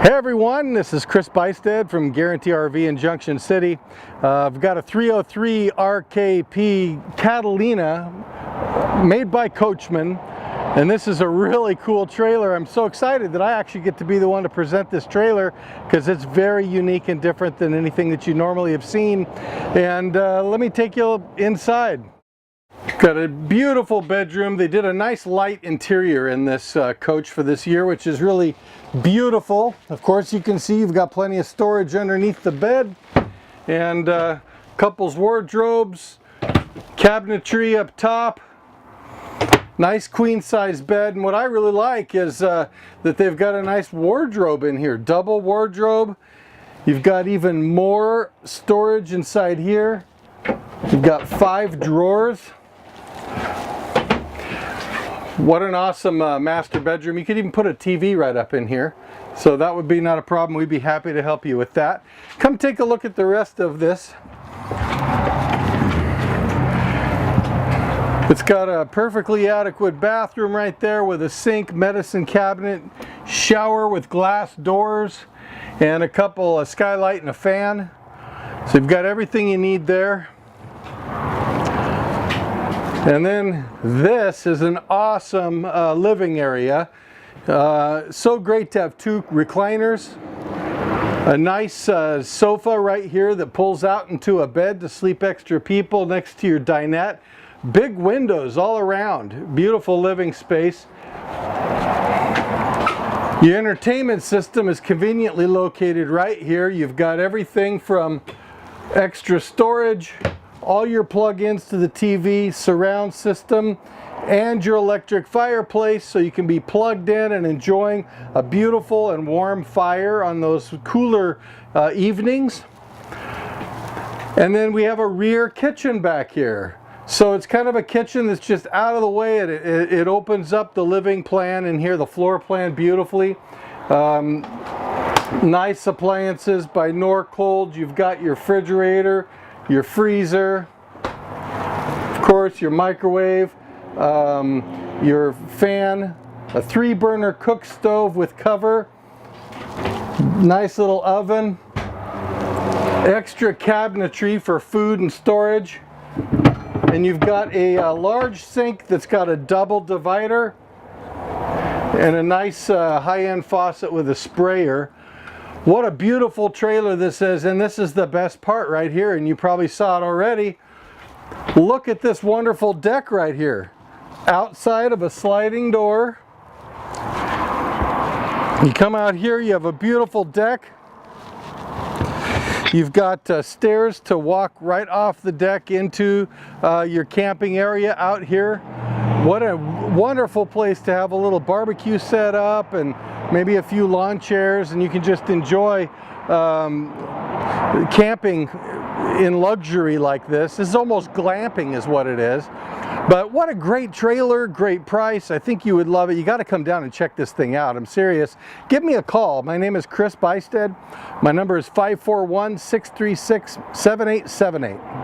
Hey everyone, this is Chris Bystead from Guarantee RV in Junction City. I've got a 303 RKP Catalina made by Coachmen, and this is a really cool trailer. I'm so excited that I actually get to be the one to present this trailer because it's very unique and different than anything that you normally have seen. And let me take you inside. Got a beautiful bedroom. They did a nice light interior in this coach for this year, which is really beautiful. Of course, you can see you've got plenty of storage underneath the bed, and couples wardrobes, cabinetry up top, nice queen size bed. And what I really like is that they've got a nice wardrobe in here, double wardrobe. You've got even more storage inside here. You've got 5 drawers. What an awesome master bedroom. You could even put a TV right up in here, so that would be not a problem. We'd be happy to help you with that. Come take a look at the rest of this. It's got a perfectly adequate bathroom right there with a sink, medicine cabinet, shower with glass doors, and a couple of skylight and a fan. So you've got everything you need there. And then this is an awesome living area. So great to have 2 recliners, a nice sofa right here that pulls out into a bed to sleep extra people next to your dinette. Big windows all around, beautiful living space. Your entertainment system is conveniently located right here. You've got everything from extra storage, all your plug-ins to the TV, surround system, and your electric fireplace, so you can be plugged in and enjoying a beautiful and warm fire on those cooler evenings. And then we have a rear kitchen back here. So it's kind of a kitchen that's just out of the way. It opens up the living plan in here, the floor plan beautifully. Nice appliances by Norcold. You've got your refrigerator, your freezer, of course your microwave, your fan, a 3-burner cook stove with cover, nice little oven, extra cabinetry for food and storage, and you've got a large sink that's got a double divider and a nice high-end faucet with a sprayer. What a beautiful trailer this is, and this is the best part right here, and you probably saw it already. Look at this wonderful deck right here. Outside of a sliding door. You come out here, you have a beautiful deck. You've got stairs to walk right off the deck into your camping area out here. What a wonderful place to have a little barbecue set up and maybe a few lawn chairs, and you can just enjoy camping in luxury like this. This is almost glamping is what it is. But what a great trailer, great price. I think you would love it. You got to come down and check this thing out. I'm serious. Give me a call. My name is Chris Bystead. My number is 541-636-7878.